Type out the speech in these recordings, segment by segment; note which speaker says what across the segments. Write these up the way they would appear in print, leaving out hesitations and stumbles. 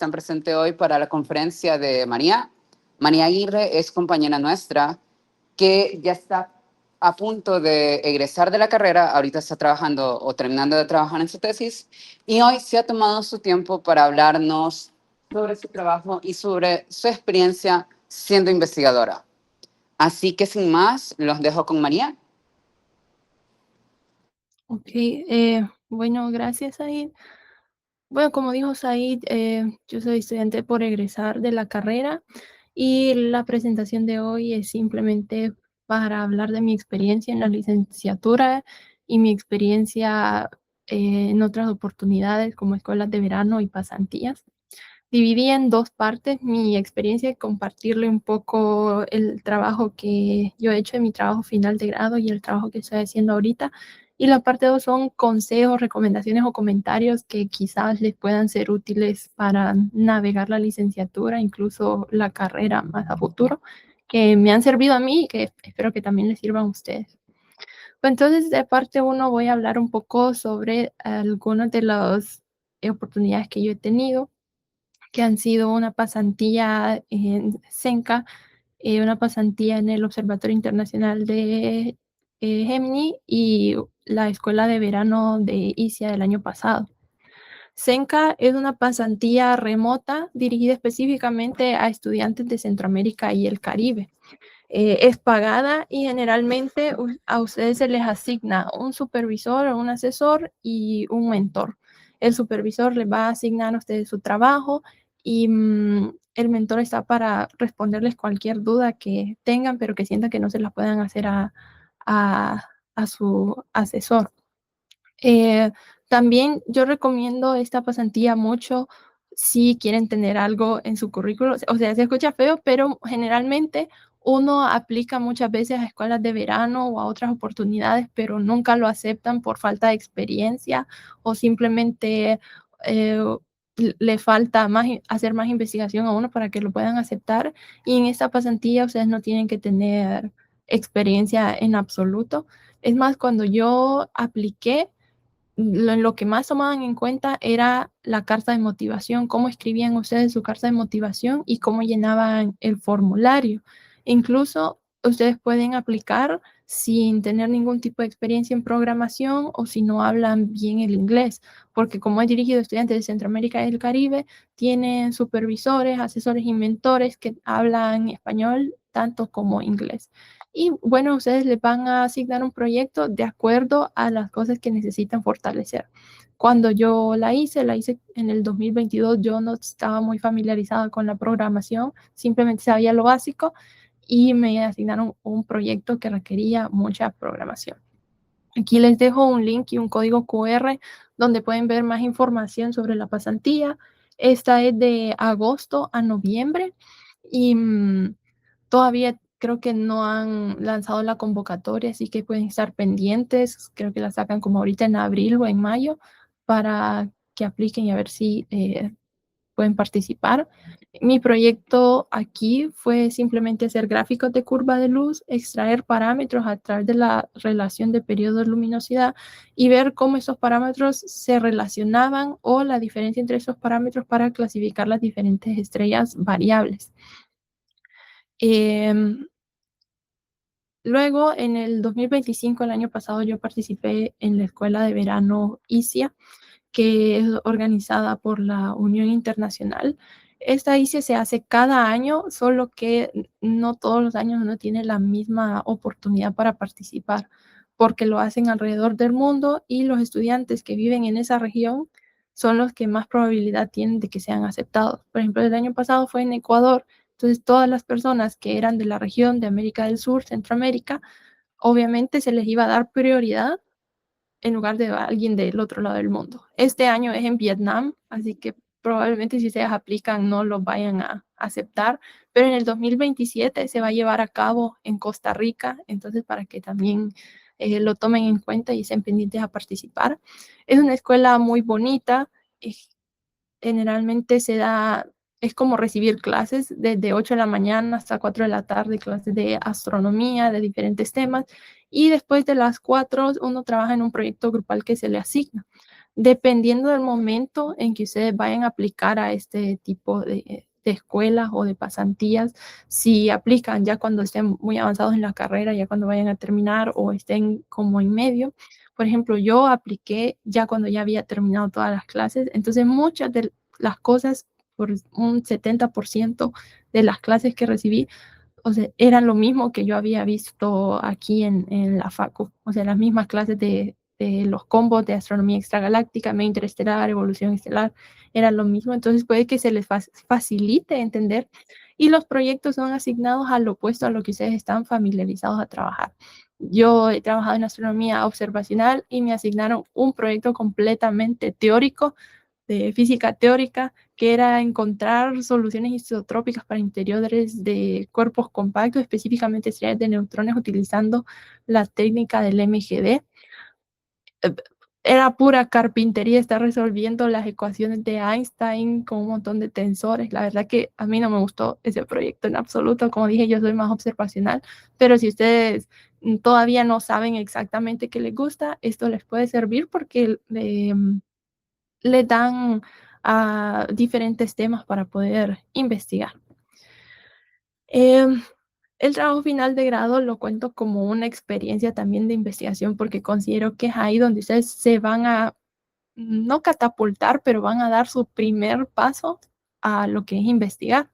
Speaker 1: están presentes hoy para la conferencia de María. María Aguirre es compañera nuestra que ya está a punto de egresar de la carrera, ahorita está trabajando o terminando de trabajar en su tesis, y hoy se ha tomado su tiempo para hablarnos sobre su trabajo y sobre su experiencia siendo investigadora. Así que sin más, los dejo con María.
Speaker 2: Ok, bueno, gracias, Said. Bueno, como dijo Said, yo soy estudiante por egresar de la carrera y la presentación de hoy es simplemente para hablar de mi experiencia en la licenciatura y mi experiencia en otras oportunidades como escuelas de verano y pasantías. Dividí en dos partes mi experiencia y compartirle un poco el trabajo que yo he hecho en mi trabajo final de grado y el trabajo que estoy haciendo ahorita. Y la parte dos son consejos, recomendaciones o comentarios que quizás les puedan ser útiles para navegar la licenciatura, incluso la carrera más a futuro, que me han servido a mí y que espero que también les sirvan a ustedes. Entonces, de parte uno voy a hablar un poco sobre algunas de las oportunidades que yo he tenido, que han sido una pasantía en CENCA, una pasantía en el Observatorio Internacional de Gemini y la Escuela de Verano de ICIA del año pasado. CENCA es una pasantía remota dirigida específicamente a estudiantes de Centroamérica y el Caribe. Es pagada y generalmente a ustedes se les asigna un supervisor o un asesor y un mentor. El supervisor les va a asignar a ustedes su trabajo y el mentor está para responderles cualquier duda que tengan, pero que sientan que no se la puedan hacer a su asesor. También yo recomiendo esta pasantía mucho si quieren tener algo en su currículo. O sea, se escucha feo, pero generalmente uno aplica muchas veces a escuelas de verano o a otras oportunidades, pero nunca lo aceptan por falta de experiencia o simplemente le falta hacer más investigación a uno para que lo puedan aceptar. Y en esta pasantía ustedes no tienen que tener experiencia en absoluto. Es más, cuando yo apliqué, lo que más tomaban en cuenta era la carta de motivación, cómo escribían ustedes su carta de motivación y cómo llenaban el formulario. Incluso ustedes pueden aplicar sin tener ningún tipo de experiencia en programación o si no hablan bien el inglés, porque como he dirigido estudiantes de Centroamérica y el Caribe, tienen supervisores, asesores y mentores que hablan español tanto como inglés. Y bueno, ustedes les van a asignar un proyecto de acuerdo a las cosas que necesitan fortalecer. Cuando yo la hice en el 2022, yo no estaba muy familiarizada con la programación, simplemente sabía lo básico y me asignaron un proyecto que requería mucha programación. Aquí les dejo un link y un código QR donde pueden ver más información sobre la pasantía. Esta es de agosto a noviembre y todavía creo que no han lanzado la convocatoria, así que pueden estar pendientes. Creo que la sacan como ahorita en abril o en mayo para que apliquen y a ver si pueden participar. Mi proyecto aquí fue simplemente hacer gráficos de curva de luz, extraer parámetros a través de la relación de periodo de luminosidad y ver cómo esos parámetros se relacionaban o la diferencia entre esos parámetros para clasificar las diferentes estrellas variables. Luego, en el 2025, el año pasado, yo participé en la escuela de verano ICIA, que es organizada por la Unión Internacional. Esta ICIA se hace cada año, solo que no todos los años uno tiene la misma oportunidad para participar, porque lo hacen alrededor del mundo y los estudiantes que viven en esa región son los que más probabilidad tienen de que sean aceptados. Por ejemplo, el año pasado fue en Ecuador, entonces todas las personas que eran de la región de América del Sur, Centroamérica, obviamente se les iba a dar prioridad en lugar de alguien del otro lado del mundo. Este año es en Vietnam, así que probablemente si ustedes aplican no lo vayan a aceptar, pero en el 2027 se va a llevar a cabo en Costa Rica, entonces para que también lo tomen en cuenta y estén pendientes a participar. Es una escuela muy bonita, generalmente es como recibir clases desde 8 de la mañana hasta 4 de la tarde, clases de astronomía, de diferentes temas, y después de las 4 uno trabaja en un proyecto grupal que se le asigna. Dependiendo del momento en que ustedes vayan a aplicar a este tipo de escuelas o de pasantías, si aplican ya cuando estén muy avanzados en la carrera, ya cuando vayan a terminar o estén como en medio. Por ejemplo, yo apliqué ya cuando ya había terminado todas las clases, entonces muchas de las cosas, por un 70% de las clases que recibí, o sea, eran lo mismo que yo había visto aquí en la facu, o sea, las mismas clases de los combos de astronomía extragaláctica, medio interestelar, evolución estelar, eran lo mismo, entonces puede que se les facilite entender y los proyectos son asignados al opuesto a lo que ustedes están familiarizados a trabajar. Yo he trabajado en astronomía observacional y me asignaron un proyecto completamente teórico de física teórica, que era encontrar soluciones isotrópicas para interiores de cuerpos compactos, específicamente estrellas de neutrones, utilizando la técnica del MGD. Era pura carpintería estar resolviendo las ecuaciones de Einstein con un montón de tensores. La verdad que a mí no me gustó ese proyecto en absoluto. Como dije, yo soy más observacional, pero si ustedes todavía no saben exactamente qué les gusta, esto les puede servir porque le dan a diferentes temas para poder investigar. El trabajo final de grado lo cuento como una experiencia también de investigación porque considero que es ahí donde ustedes se van a, no catapultar, pero van a dar su primer paso a lo que es investigar.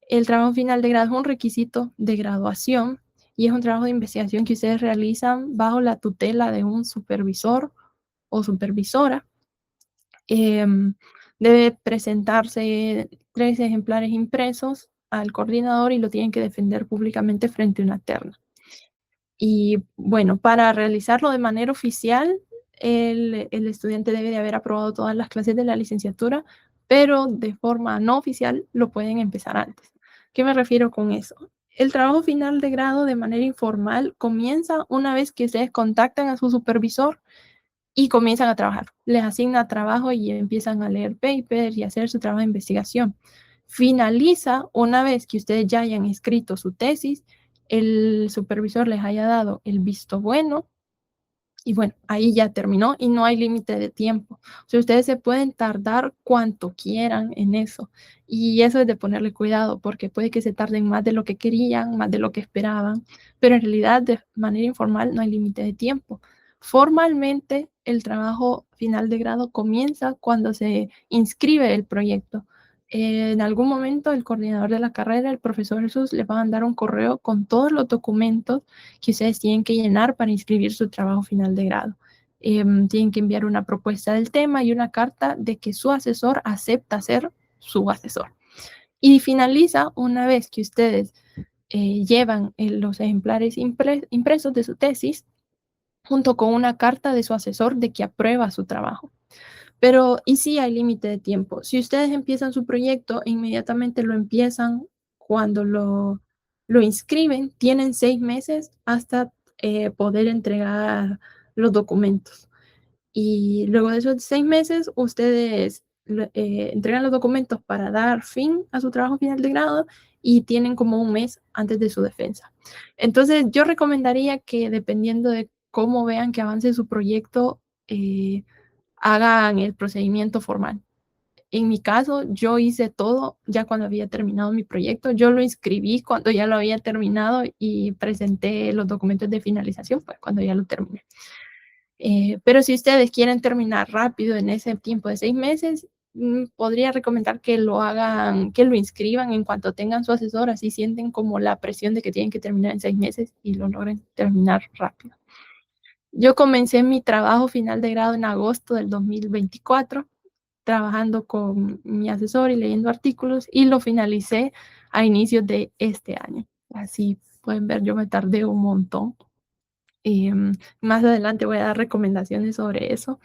Speaker 2: El trabajo final de grado es un requisito de graduación y es un trabajo de investigación que ustedes realizan bajo la tutela de un supervisor o supervisora. Debe presentarse 3 ejemplares impresos al coordinador y lo tienen que defender públicamente frente a una terna. Y bueno, para realizarlo de manera oficial, el estudiante debe de haber aprobado todas las clases de la licenciatura, pero de forma no oficial lo pueden empezar antes. ¿Qué me refiero con eso? El trabajo final de grado de manera informal comienza una vez que ustedes contactan a su supervisor y comienzan a trabajar. Les asigna trabajo y empiezan a leer papers y hacer su trabajo de investigación. Finaliza una vez que ustedes ya hayan escrito su tesis, el supervisor les haya dado el visto bueno y bueno, ahí ya terminó y no hay límite de tiempo. O sea, ustedes se pueden tardar cuanto quieran en eso. Y eso es de ponerle cuidado, porque puede que se tarden más de lo que querían, más de lo que esperaban, pero en realidad de manera informal no hay límite de tiempo. Formalmente, el trabajo final de grado comienza cuando se inscribe el proyecto. En algún momento, el coordinador de la carrera, el profesor Jesús, le va a mandar un correo con todos los documentos que ustedes tienen que llenar para inscribir su trabajo final de grado. Tienen que enviar una propuesta del tema y una carta de que su asesor acepta ser su asesor. Y finaliza una vez que ustedes llevan los ejemplares impresos de su tesis junto con una carta de su asesor de que aprueba su trabajo. Pero, y sí hay límite de tiempo. Si ustedes empiezan su proyecto e inmediatamente lo empiezan cuando lo inscriben, tienen 6 meses hasta poder entregar los documentos. Y luego de esos 6 meses, ustedes entregan los documentos para dar fin a su trabajo final de grado y tienen como un mes antes de su defensa. Entonces, yo recomendaría que dependiendo de cómo vean que avance su proyecto, hagan el procedimiento formal. En mi caso, yo hice todo ya cuando había terminado mi proyecto. Yo lo inscribí cuando ya lo había terminado y presenté los documentos de finalización, pues cuando ya lo terminé. Pero si ustedes quieren terminar rápido en ese tiempo de 6 meses, podría recomendar que lo hagan, que lo inscriban en cuanto tengan su asesor, así sienten como la presión de que tienen que terminar en 6 meses y lo logren terminar rápido. Yo comencé mi trabajo final de grado en agosto del 2024, trabajando con mi asesor y leyendo artículos, y lo finalicé a inicios de este año. Así pueden ver, yo me tardé un montón. Más adelante voy a dar recomendaciones sobre eso.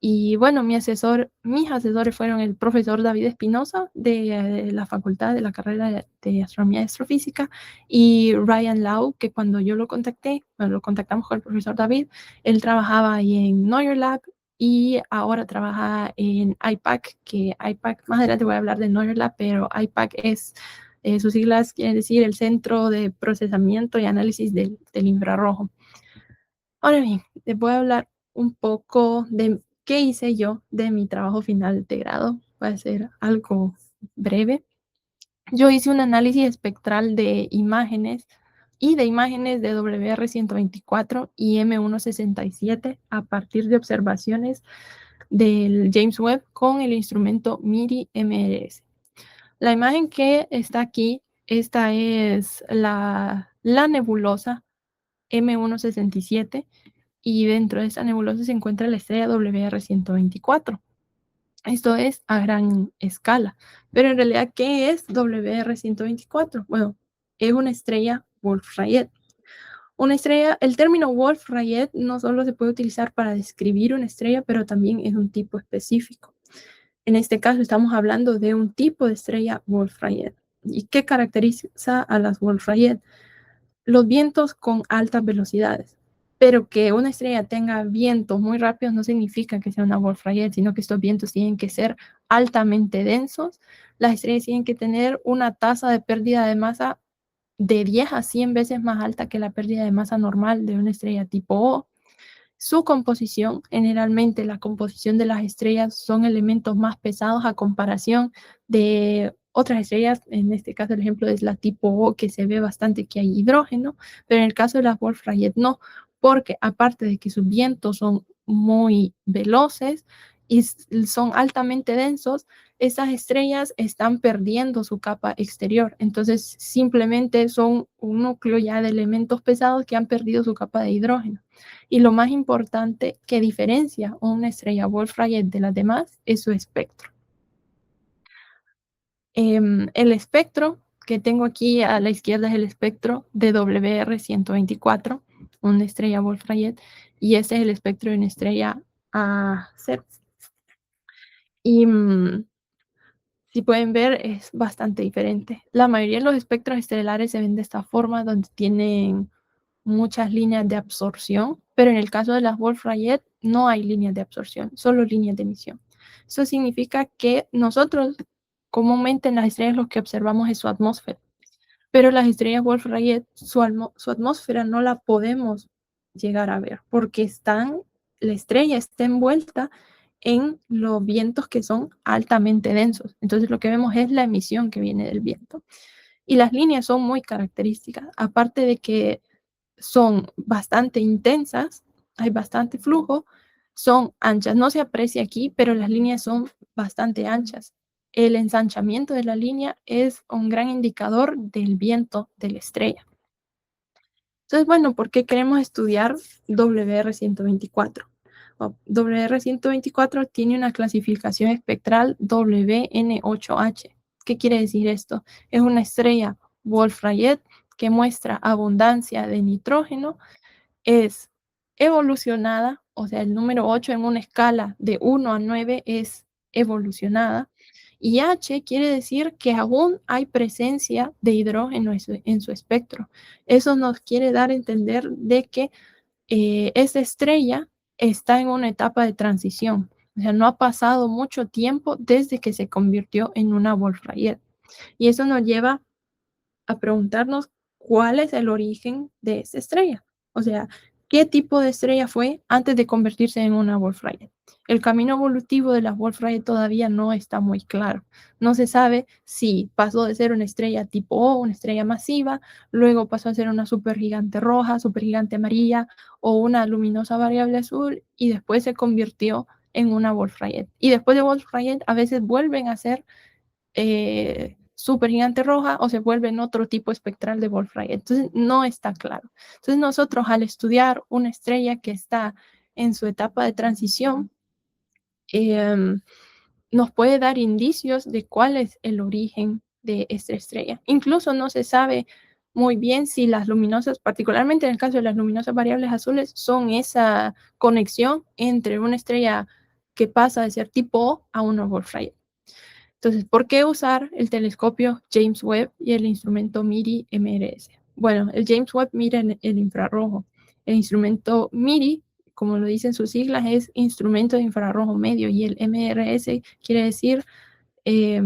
Speaker 2: Y bueno, mis asesores fueron el profesor David Espinosa de la facultad de la carrera de astronomía y astrofísica y Ryan Lau, que cuando yo lo contacté, bueno, lo contactamos con el profesor David, él trabajaba ahí en Neuer Lab y ahora trabaja en IPAC, que IPAC, más adelante voy a hablar de Neuer Lab, pero IPAC es, sus siglas quieren decir el Centro de Procesamiento y Análisis del Infrarrojo. Ahora bien, les voy a hablar un poco de ¿qué hice yo de mi trabajo final de grado? Va a ser algo breve. Yo hice un análisis espectral de imágenes y de imágenes de WR124 y M167 a partir de observaciones del James Webb con el instrumento MIRI-MRS. La imagen que está aquí, esta es la nebulosa M167 y dentro de esta nebulosa se encuentra la estrella WR124. Esto es a gran escala. Pero en realidad, ¿qué es WR124? Bueno, es una estrella Wolf-Rayet. Una estrella, el término Wolf-Rayet no solo se puede utilizar para describir una estrella, pero también es un tipo específico. En este caso estamos hablando de un tipo de estrella Wolf-Rayet. ¿Y qué caracteriza a las Wolf-Rayet? Los vientos con altas velocidades. Pero que una estrella tenga vientos muy rápidos no significa que sea una Wolf-Rayet, sino que estos vientos tienen que ser altamente densos. Las estrellas tienen que tener una tasa de pérdida de masa de 10 a 100 veces más alta que la pérdida de masa normal de una estrella tipo O. Su composición, generalmente la composición de las estrellas son elementos más pesados a comparación de otras estrellas, en este caso el ejemplo es la tipo O, que se ve bastante que hay hidrógeno, pero en el caso de las Wolf-Rayet no, porque aparte de que sus vientos son muy veloces y son altamente densos, esas estrellas están perdiendo su capa exterior. Entonces, simplemente son un núcleo ya de elementos pesados que han perdido su capa de hidrógeno. Y lo más importante que diferencia a una estrella Wolf-Rayet de las demás es su espectro. El espectro que tengo aquí a la izquierda es el espectro de WR124, una estrella Wolf-Rayet, y ese es el espectro de una estrella AC. Y si pueden ver, es bastante diferente. La mayoría de los espectros estelares se ven de esta forma, donde tienen muchas líneas de absorción, pero en el caso de las Wolf-Rayet no hay líneas de absorción, solo líneas de emisión. Eso significa que nosotros comúnmente en las estrellas lo que observamos es su atmósfera, pero las estrellas Wolf-Rayet, su atmósfera no la podemos llegar a ver porque la estrella está envuelta en los vientos que son altamente densos. Entonces lo que vemos es la emisión que viene del viento. Y las líneas son muy características, aparte de que son bastante intensas, hay bastante flujo, son anchas. No se aprecia aquí, pero las líneas son bastante anchas. El ensanchamiento de la línea es un gran indicador del viento de la estrella. Entonces, bueno, ¿por qué queremos estudiar WR124? WR124 tiene una clasificación espectral WN8H. ¿Qué quiere decir esto? Es una estrella Wolf-Rayet que muestra abundancia de nitrógeno, es evolucionada, o sea, el número 8 en una escala de 1 a 9 es evolucionada, y H quiere decir que aún hay presencia de hidrógeno en su espectro. Eso nos quiere dar a entender de que esta estrella está en una etapa de transición. O sea, no ha pasado mucho tiempo desde que se convirtió en una Wolf-Rayet. Y eso nos lleva a preguntarnos cuál es el origen de esta estrella. O sea, ¿qué tipo de estrella fue antes de convertirse en una Wolf-Rayet? El camino evolutivo de las Wolf-Rayet todavía no está muy claro. No se sabe si pasó de ser una estrella tipo O, una estrella masiva, luego pasó a ser una supergigante roja, supergigante amarilla o una luminosa variable azul y después se convirtió en una Wolf-Rayet. Y después de Wolf-Rayet a veces vuelven a ser supergigante roja o se vuelve en otro tipo espectral de Wolf-Rayet. Entonces, no está claro. Entonces, nosotros al estudiar una estrella que está en su etapa de transición, nos puede dar indicios de cuál es el origen de esta estrella. Incluso no se sabe muy bien si las luminosas, particularmente en el caso de las luminosas variables azules, son esa conexión entre una estrella que pasa de ser tipo O a una Wolf-Rayet. Entonces, ¿por qué usar el telescopio James Webb y el instrumento MIRI-MRS? Bueno, el James Webb mira en el infrarrojo. El instrumento MIRI, como lo dicen sus siglas, es instrumento de infrarrojo medio y el MRS quiere decir eh,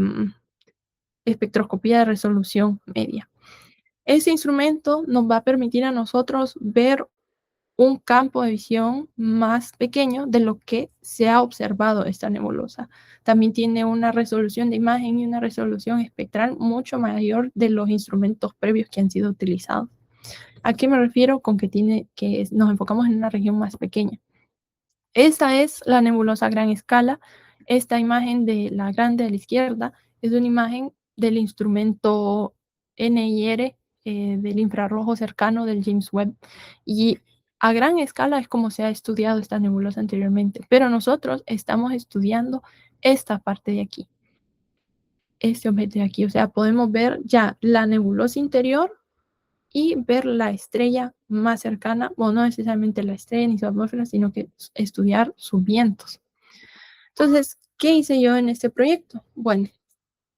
Speaker 2: espectroscopía de resolución media. Ese instrumento nos va a permitir a nosotros ver un campo de visión más pequeño de lo que se ha observado esta nebulosa. También tiene una resolución de imagen y una resolución espectral mucho mayor de los instrumentos previos que han sido utilizados. ¿A qué me refiero con que nos enfocamos en una región más pequeña? Esta es la nebulosa a gran escala. Esta imagen de la grande a la izquierda es una imagen del instrumento NIR, del infrarrojo cercano del James Webb. Y a gran escala es como se ha estudiado esta nebulosa anteriormente, pero nosotros estamos estudiando esta parte de aquí, este objeto de aquí. O sea, podemos ver ya la nebulosa interior y ver la estrella más cercana, bueno, no necesariamente la estrella ni su atmósfera, sino que estudiar sus vientos. Entonces, ¿qué hice yo en este proyecto? Bueno,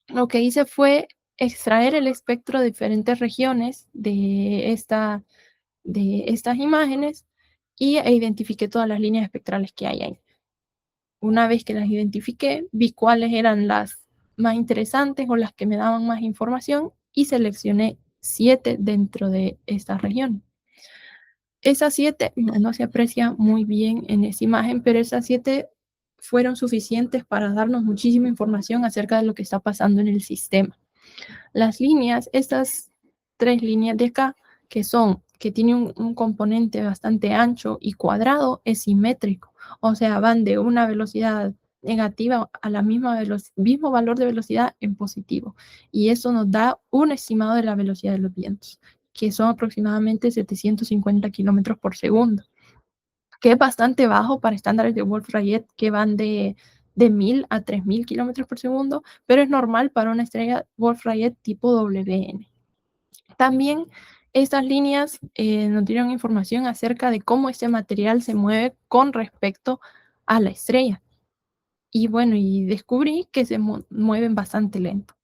Speaker 2: lo que hice fue extraer el espectro de diferentes regiones de estas imágenes e identifiqué todas las líneas espectrales que hay ahí. Una vez que las identifiqué, vi cuáles eran las más interesantes o las que me daban más información y seleccioné 7 dentro de esta región. Esas 7 no se aprecia muy bien en esa imagen, pero esas 7 fueron suficientes para darnos muchísima información acerca de lo que está pasando en el sistema. Las líneas, estas 3 líneas de acá, que tienen un componente bastante ancho y cuadrado, es simétrico. O sea, van de una velocidad negativa a la mismo valor de velocidad en positivo. Y eso nos da un estimado de la velocidad de los vientos, que son aproximadamente 750 kilómetros por segundo, que es bastante bajo para estándares de Wolf-Rayet que van de 1000 a 3000 kilómetros por segundo, pero es normal para una estrella Wolf-Rayet tipo WN. También estas líneas nos dieron información acerca de cómo este material se mueve con respecto a la estrella. Y bueno, y descubrí que se mueven bastante lento.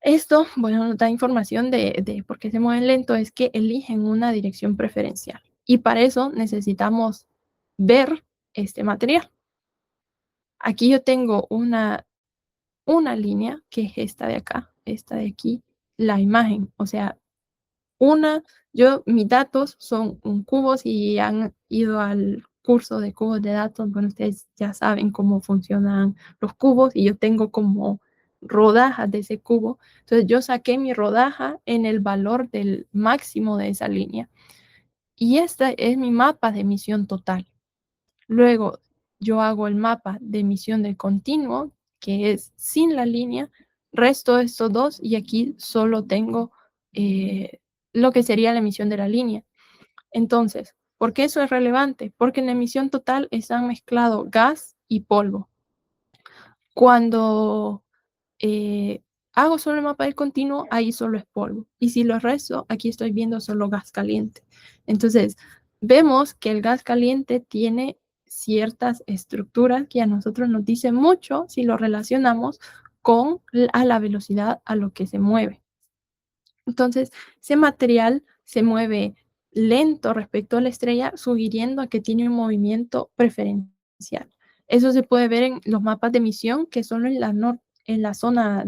Speaker 2: Esto, bueno, nos da información de por qué se mueven lento, es que eligen una dirección preferencial. Y para eso necesitamos ver este material. Aquí yo tengo una línea, que es esta de acá, esta de aquí, la imagen. O sea, mis datos son un cubo. Si han ido al curso de cubos de datos, bueno, ustedes ya saben cómo funcionan los cubos y yo tengo como rodajas de ese cubo. Entonces yo saqué mi rodaja en el valor del máximo de esa línea y este es mi mapa de emisión total. Luego yo hago el mapa de emisión del continuo, que es sin la línea, resto estos dos y aquí solo tengo lo que sería la emisión de la línea. Entonces, ¿por qué eso es relevante? Porque en la emisión total están mezclados gas y polvo. Cuando hago solo el mapa del continuo, ahí solo es polvo. Y si lo resto, aquí estoy viendo solo gas caliente. Entonces, vemos que el gas caliente tiene ciertas estructuras que a nosotros nos dicen mucho si lo relacionamos con la velocidad a lo que se mueve. Entonces, ese material se mueve lento respecto a la estrella, sugiriendo a que tiene un movimiento preferencial. Eso se puede ver en los mapas de emisión, que solo en la zona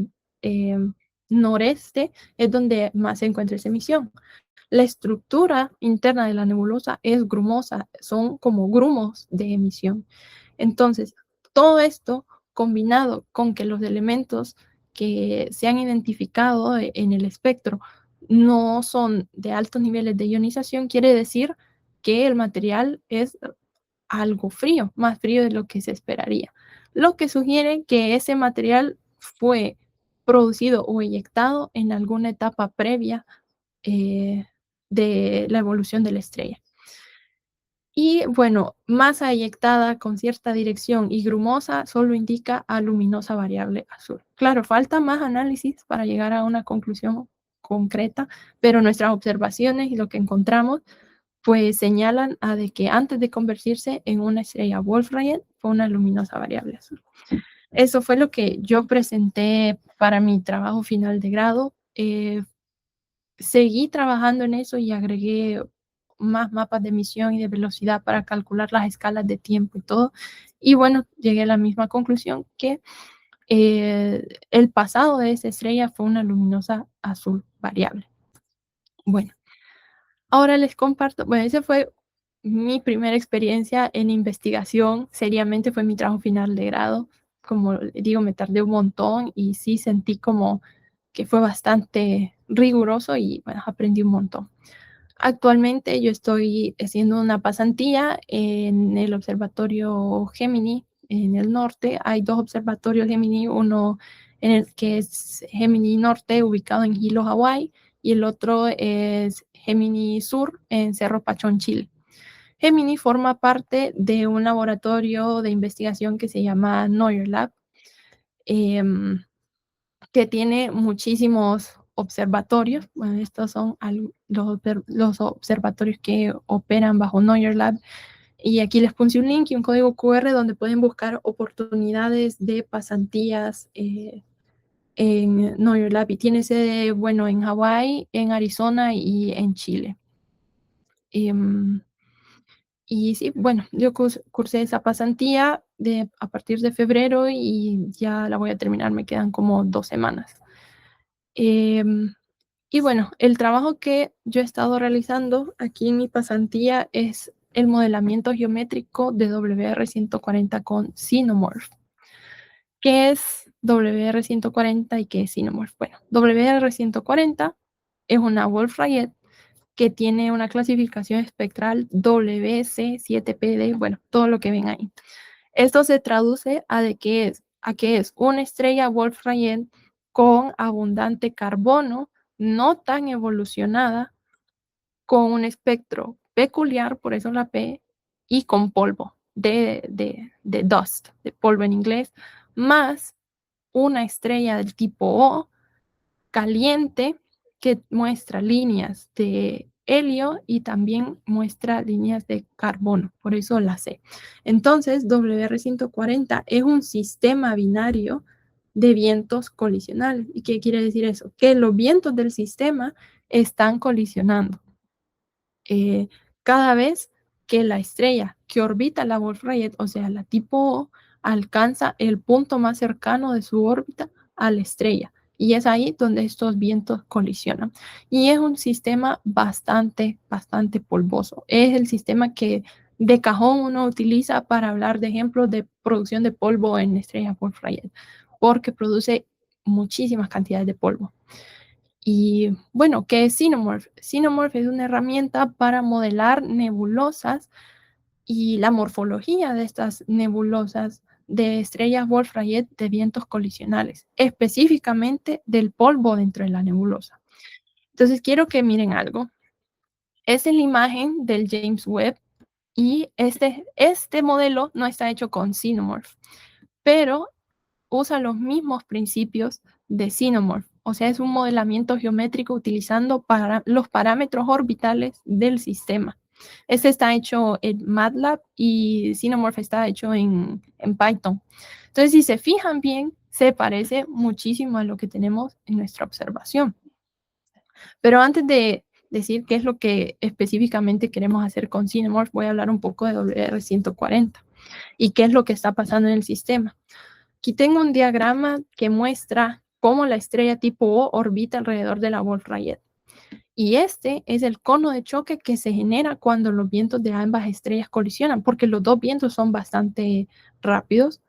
Speaker 2: noreste es donde más se encuentra esa emisión. La estructura interna de la nebulosa es grumosa, son como grumos de emisión. Entonces, todo esto combinado con que los elementos que se han identificado en el espectro no son de altos niveles de ionización, quiere decir que el material es algo frío, más frío de lo que se esperaría, lo que sugiere que ese material fue producido o eyectado en alguna etapa previa de la evolución de la estrella. Y bueno, masa eyectada con cierta dirección y grumosa solo indica a luminosa variable azul. Claro, falta más análisis para llegar a una conclusión concreta, pero nuestras observaciones y lo que encontramos pues señalan a de que antes de convertirse en una estrella Wolf-Rayet fue una luminosa variable azul. Eso fue lo que yo presenté para mi trabajo final de grado. Seguí trabajando en eso y agregué más mapas de emisión y de velocidad para calcular las escalas de tiempo y todo. Y bueno, llegué a la misma conclusión que el pasado de esa estrella fue una luminosa azul variable. Bueno, ahora les comparto, bueno, ese fue mi primera experiencia en investigación seriamente fue mi trabajo final de grado. Como digo, me tardé un montón y sí sentí como que fue bastante riguroso y bueno, aprendí un montón. Actualmente yo estoy haciendo una pasantía en el observatorio Gemini en el norte. Hay dos observatorios Gemini, uno en el que es Gemini Norte, ubicado en Hilo, Hawái, y el otro es Gemini Sur, en Cerro Pachón, Chile. Gemini forma parte de un laboratorio de investigación que se llama Neuer Lab, que tiene muchísimos observatorios. Bueno, estos son los observatorios que operan bajo Neuer Lab. Y aquí les puse un link y un código QR donde pueden buscar oportunidades de pasantías en Neuer Lab. Y tiene sede, bueno, en Hawái, en Arizona y en Chile. Y sí, bueno, yo cursé esa pasantía a partir de febrero y ya la voy a terminar, me quedan como 2 semanas. Y bueno, el trabajo que yo he estado realizando aquí en mi pasantía es el modelamiento geométrico de WR140 con Xenomorph. ¿Qué es WR140 y qué es Xenomorph? Bueno, WR140 es una Wolf-Rayet que tiene una clasificación espectral WC7PD, bueno, todo lo que ven ahí. Esto se traduce a que es una estrella Wolf-Rayet con abundante carbono, no tan evolucionada, con un espectro peculiar, por eso la P, y con polvo de dust, de polvo en inglés, más una estrella del tipo O caliente que muestra líneas de helio y también muestra líneas de carbono, por eso la C. Entonces, WR140 es un sistema binario de vientos colisionales. ¿Y qué quiere decir eso? Que los vientos del sistema están colisionando. Cada vez que la estrella que orbita la Wolf-Rayet, o sea, la tipo O, alcanza el punto más cercano de su órbita a la estrella. Y es ahí donde estos vientos colisionan. Y es un sistema bastante polvoso. Es el sistema que de cajón uno utiliza para hablar de ejemplos de producción de polvo en estrellas Wolf-Rayet, porque produce muchísimas cantidades de polvo. Y bueno, ¿qué es Xenomorph? Xenomorph es una herramienta para modelar nebulosas y la morfología de estas nebulosas de estrellas Wolf-Rayet de vientos colisionales, específicamente del polvo dentro de la nebulosa. Entonces quiero que miren algo. Esta es la imagen del James Webb y este modelo no está hecho con Xenomorph, pero usa los mismos principios de Xenomorph. O sea, es un modelamiento geométrico utilizando los parámetros orbitales del sistema. Este está hecho en MATLAB y Xenomorph está hecho en Python. Entonces, si se fijan bien, se parece muchísimo a lo que tenemos en nuestra observación. Pero antes de decir qué es lo que específicamente queremos hacer con Xenomorph, voy a hablar un poco de WR140 y qué es lo que está pasando en el sistema. Aquí tengo un diagrama que muestra cómo la estrella tipo O orbita alrededor de la Wolf-Rayet. Y este es el cono de choque que se genera cuando los vientos de ambas estrellas colisionan, porque los dos vientos son bastante rápidos.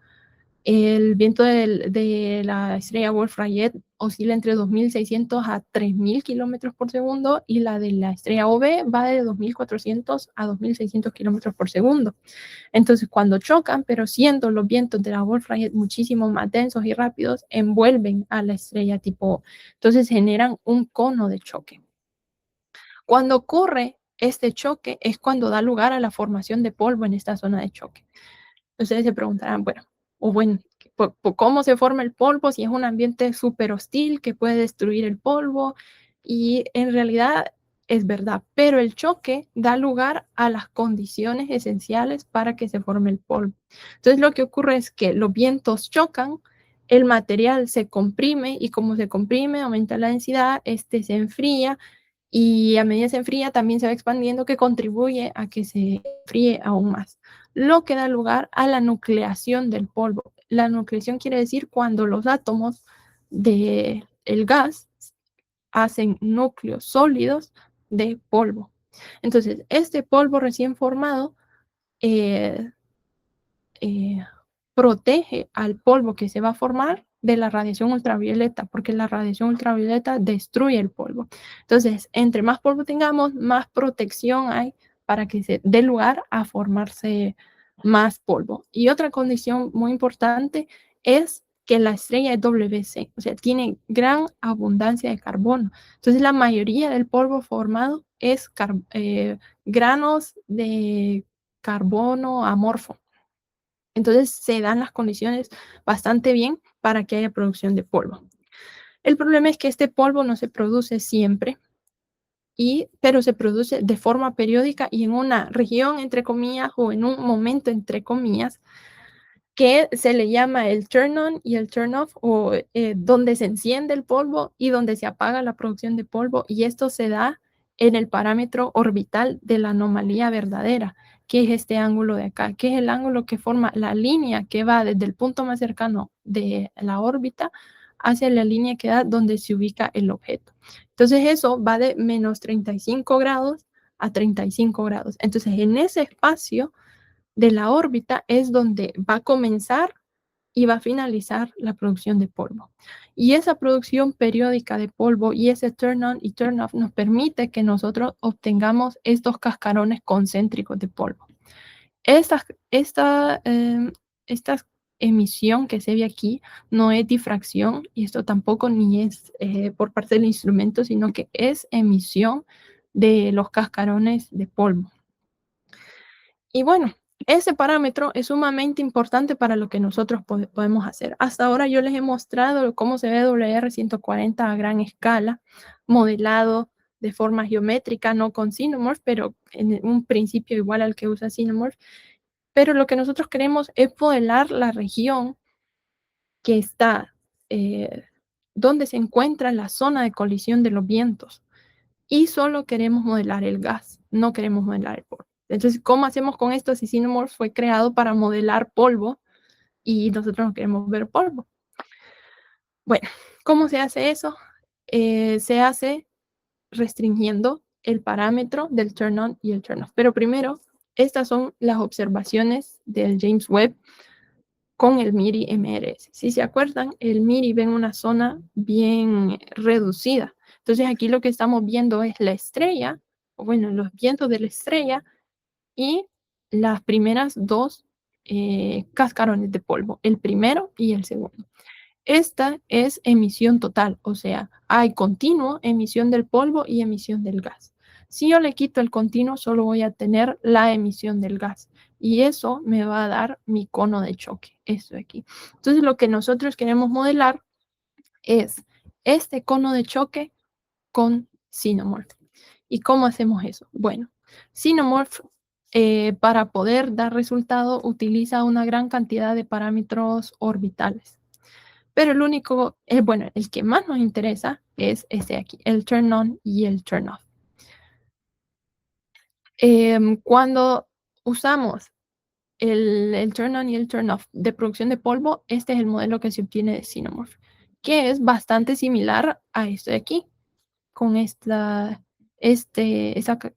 Speaker 2: El viento de la estrella Wolf-Rayet oscila entre 2.600 a 3.000 kilómetros por segundo y la de la estrella OB va de 2.400 a 2.600 kilómetros por segundo. Entonces, cuando chocan, pero siendo los vientos de la Wolf-Rayet muchísimo más densos y rápidos, envuelven a la estrella tipo O. Entonces, generan un cono de choque. Cuando ocurre este choque es cuando da lugar a la formación de polvo en esta zona de choque. Ustedes se preguntarán, bueno, ¿cómo se forma el polvo si es un ambiente súper hostil que puede destruir el polvo? Y en realidad es verdad, pero el choque da lugar a las condiciones esenciales para que se forme el polvo. Entonces lo que ocurre es que los vientos chocan, el material se comprime y como se comprime aumenta la densidad, este se enfría y a medida que se enfría también se va expandiendo, que contribuye a que se enfríe aún más, lo que da lugar a la nucleación del polvo. La nucleación quiere decir cuando los átomos del gas hacen núcleos sólidos de polvo. Entonces, este polvo recién formado eh, protege al polvo que se va a formar de la radiación ultravioleta, porque la radiación ultravioleta destruye el polvo. Entonces, entre más polvo tengamos, más protección hay para que se dé lugar a formarse más polvo. Y otra condición muy importante es que la estrella es WC, o sea, tiene gran abundancia de carbono. Entonces, la mayoría del polvo formado es granos de carbono amorfo. Entonces se dan las condiciones bastante bien para que haya producción de polvo. El problema es que este polvo no se produce siempre, pero se produce de forma periódica y en una región, entre comillas, o en un momento, entre comillas, que se le llama el turn on y el turn off, o donde se enciende el polvo y donde se apaga la producción de polvo, y esto se da en el parámetro orbital de la anomalía verdadera, que es este ángulo de acá, que es el ángulo que forma la línea que va desde el punto más cercano de la órbita hacia la línea que da donde se ubica el objeto. Entonces eso va de menos 35 grados a 35 grados. Entonces en ese espacio de la órbita es donde va a comenzar y va a finalizar la producción de polvo. Y esa producción periódica de polvo y ese turn on y turn off nos permite que nosotros obtengamos estos cascarones concéntricos de polvo. Esta emisión que se ve aquí no es difracción y esto tampoco ni es por parte del instrumento, sino que es emisión de los cascarones de polvo. Y bueno, ese parámetro es sumamente importante para lo que nosotros podemos hacer. Hasta ahora yo les he mostrado cómo se ve WR140 a gran escala, modelado de forma geométrica, no con Xenomorph, pero en un principio igual al que usa Xenomorph. Pero lo que nosotros queremos es modelar la región que está donde se encuentra la zona de colisión de los vientos. Y solo queremos modelar el gas, no queremos modelar el polvo. Entonces, ¿cómo hacemos con esto si Xenomorph fue creado para modelar polvo y nosotros no queremos ver polvo? Bueno, ¿cómo se hace eso? Se hace restringiendo el parámetro del turn on y el turn off. Pero primero, estas son las observaciones del James Webb con el MIRI MRS. Si se acuerdan, el MIRI ve en una zona bien reducida. Entonces aquí lo que estamos viendo es la estrella, o bueno, los vientos de la estrella y las primeras dos cascarones de polvo, el primero y el segundo. Esta es emisión total, o sea, hay continuo emisión del polvo y emisión del gas. Si yo le quito el continuo, solo voy a tener la emisión del gas y eso me va a dar mi cono de choque, esto de aquí. Entonces, lo que nosotros queremos modelar es este cono de choque con Xenomorph. ¿Y cómo hacemos eso? Bueno, Xenomorph para poder dar resultado utiliza una gran cantidad de parámetros orbitales. Pero el único, bueno, el que más nos interesa es este de aquí, el turn on y el turn off. Cuando usamos el turn on y el turn off de producción de polvo, este es el modelo que se obtiene de Xenomorph, que es bastante similar a este de aquí, con esa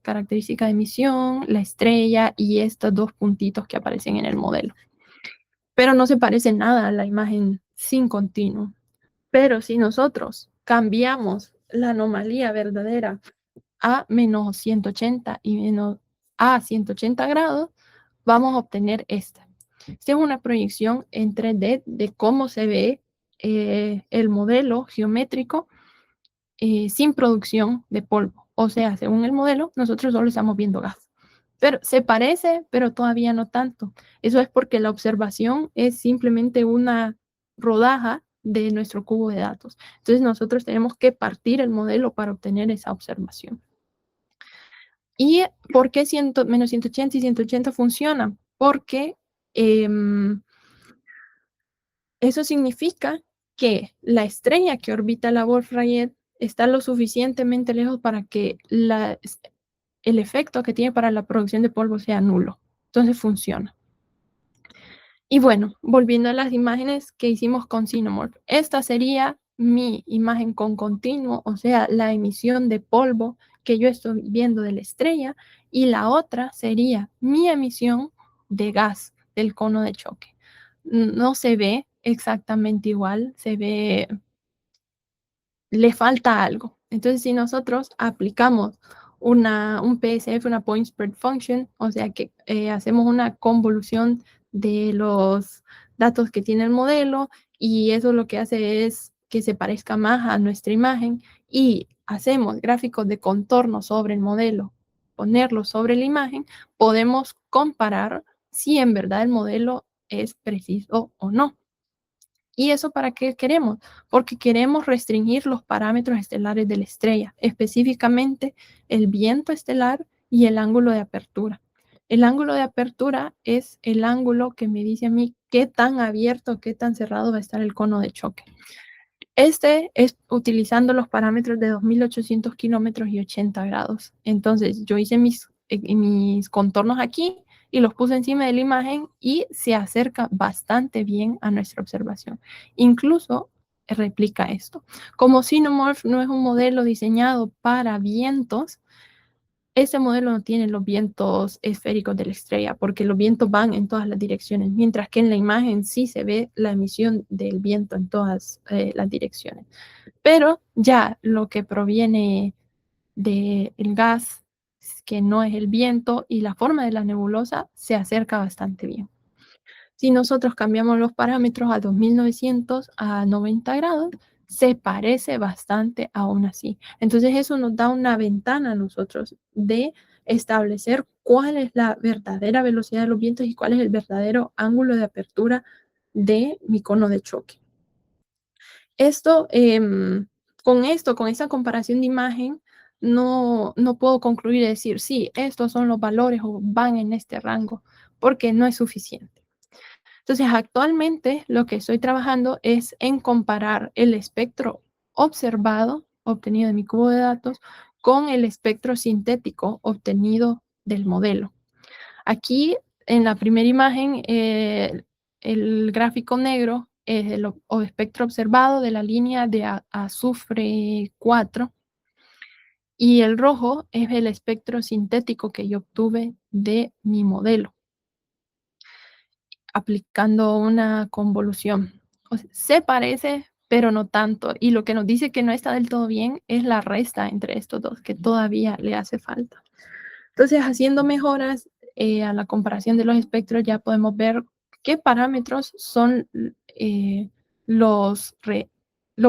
Speaker 2: característica de emisión, la estrella y estos dos puntitos que aparecen en el modelo. Pero no se parece nada a la imagen sin continuo. Pero si nosotros cambiamos la anomalía verdadera a menos 180 y menos a 180 grados, vamos a obtener esta. Esta es una proyección en 3D de cómo se ve el modelo geométrico sin producción de polvo. O sea, según el modelo, nosotros solo estamos viendo gas. Pero se parece, pero todavía no tanto. Eso es porque la observación es simplemente una rodaja de nuestro cubo de datos. Entonces nosotros tenemos que partir el modelo para obtener esa observación. ¿Y por qué menos 180 y 180 funcionan? Porque eso significa que la estrella que orbita la Wolf-Rayet está lo suficientemente lejos para que el efecto que tiene para la producción de polvo sea nulo. Entonces funciona. Y bueno, volviendo a las imágenes que hicimos con Xenomorph, esta sería mi imagen con continuo, o sea, la emisión de polvo que yo estoy viendo de la estrella, y la otra sería mi emisión de gas del cono de choque. No se ve exactamente igual, se ve, le falta algo. Entonces, si nosotros aplicamos un PSF, una Point Spread Function, o sea que hacemos una convolución de los datos que tiene el modelo, y eso lo que hace es que se parezca más a nuestra imagen, y hacemos gráficos de contorno sobre el modelo, ponerlo sobre la imagen, podemos comparar si en verdad el modelo es preciso o no. ¿Y eso para qué queremos? Porque queremos restringir los parámetros estelares de la estrella, específicamente el viento estelar y el ángulo de apertura. El ángulo de apertura es el ángulo que me dice a mí qué tan abierto, qué tan cerrado va a estar el cono de choque. Este es utilizando los parámetros de 2800 kilómetros y 80 grados. Entonces yo hice mis contornos aquí y los puse encima de la imagen y se acerca bastante bien a nuestra observación. Incluso replica esto. Como Xenomorph no es un modelo diseñado para vientos, este modelo no tiene los vientos esféricos de la estrella, porque los vientos van en todas las direcciones, mientras que en la imagen sí se ve la emisión del viento en todas las direcciones. Pero ya lo que proviene del gas, que no es el viento, y la forma de la nebulosa se acerca bastante bien. Si nosotros cambiamos los parámetros a 2900 a 90 grados, se parece bastante aún así. Entonces eso nos da una ventana a nosotros de establecer cuál es la verdadera velocidad de los vientos y cuál es el verdadero ángulo de apertura de mi cono de choque. Esto, con esta comparación de imagen, no puedo concluir y decir, sí, estos son los valores o van en este rango, porque no es suficiente. Entonces, actualmente lo que estoy trabajando es en comparar el espectro observado, obtenido de mi cubo de datos, con el espectro sintético obtenido del modelo. Aquí, en la primera imagen, el gráfico negro es el espectro observado de la línea de azufre 4, y el rojo es el espectro sintético que yo obtuve de mi modelo, aplicando una convolución. O sea, se parece, pero no tanto. Y lo que nos dice que no está del todo bien es la resta entre estos dos, que todavía le hace falta. Entonces, haciendo mejoras a la comparación de los espectros, ya podemos ver qué parámetros son los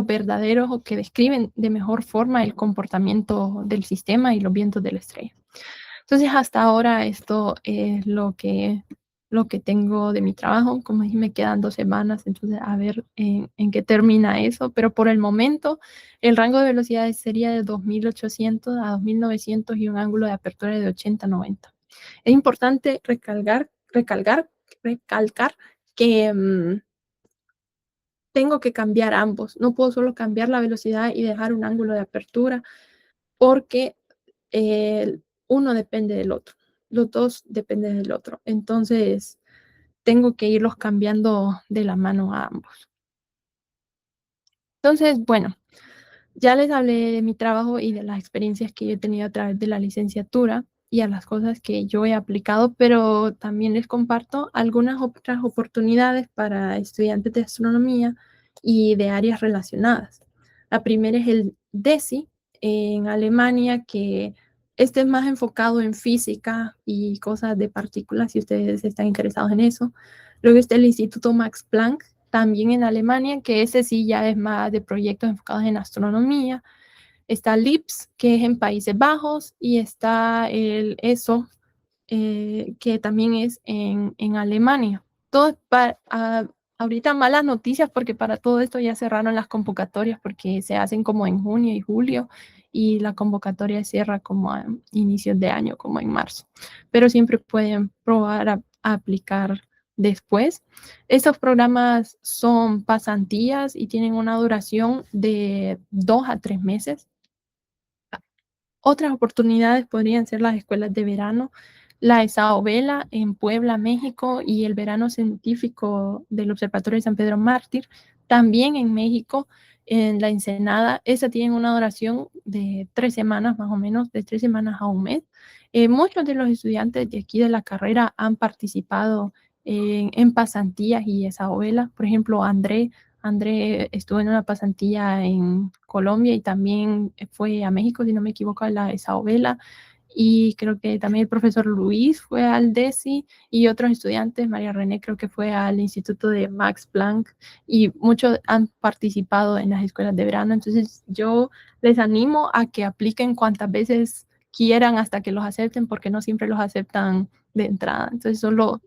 Speaker 2: verdaderos o que describen de mejor forma el comportamiento del sistema y los vientos de la estrella. Entonces, hasta ahora esto es lo que tengo de mi trabajo. Como dije, me quedan 2 semanas, entonces a ver en qué termina eso. Pero por el momento, el rango de velocidades sería de 2800 a 2900 y un ángulo de apertura de 80 a 90. Es importante recalcar que tengo que cambiar ambos. No puedo solo cambiar la velocidad y dejar un ángulo de apertura, porque uno depende del otro. Los dos dependen del otro. Entonces, tengo que irlos cambiando de la mano a ambos. Entonces, bueno, ya les hablé de mi trabajo y de las experiencias que yo he tenido a través de la licenciatura y a las cosas que yo he aplicado, pero también les comparto algunas otras oportunidades para estudiantes de astronomía y de áreas relacionadas. La primera es el DESI en Alemania, que este es más enfocado en física y cosas de partículas, si ustedes están interesados en eso. Luego está el Instituto Max Planck, también en Alemania, que ese sí ya es más de proyectos enfocados en astronomía. Está LIPS, que es en Países Bajos, y está el ESO, que también es en Alemania. Todo ahorita malas noticias, porque para todo esto ya cerraron las convocatorias, porque se hacen como en junio y julio, y la convocatoria cierra como a inicios de año, como en marzo. Pero siempre pueden probar a aplicar después. Estos programas son pasantías y tienen una duración de 2 a 3 meses. Otras oportunidades podrían ser las escuelas de verano, la ESAO Vela en Puebla, México, y el verano científico del Observatorio de San Pedro Mártir, También en México, en la Ensenada, esa tiene una duración de 3 semanas más o menos, de 3 semanas a un mes. Muchos de los estudiantes de aquí de la carrera han participado en pasantías y esa ola. Por ejemplo, André estuvo en una pasantía en Colombia y también fue a México, si no me equivoco, a la Isabela. Y creo que también el profesor Luis fue al DESI y otros estudiantes, María René creo que fue al Instituto de Max Planck y muchos han participado en las escuelas de verano. Entonces yo les animo a que apliquen cuantas veces quieran hasta que los acepten porque no siempre los aceptan de entrada. Entonces solo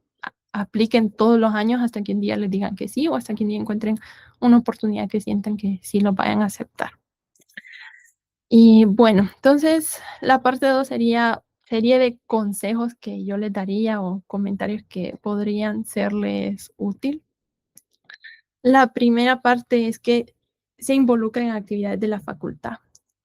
Speaker 2: apliquen todos los años hasta que un día les digan que sí o hasta que un día encuentren una oportunidad que sientan que sí los vayan a aceptar. Y bueno, entonces la parte 2 sería serie de consejos que yo les daría o comentarios que podrían serles útil. La primera parte es que se involucren en actividades de la facultad.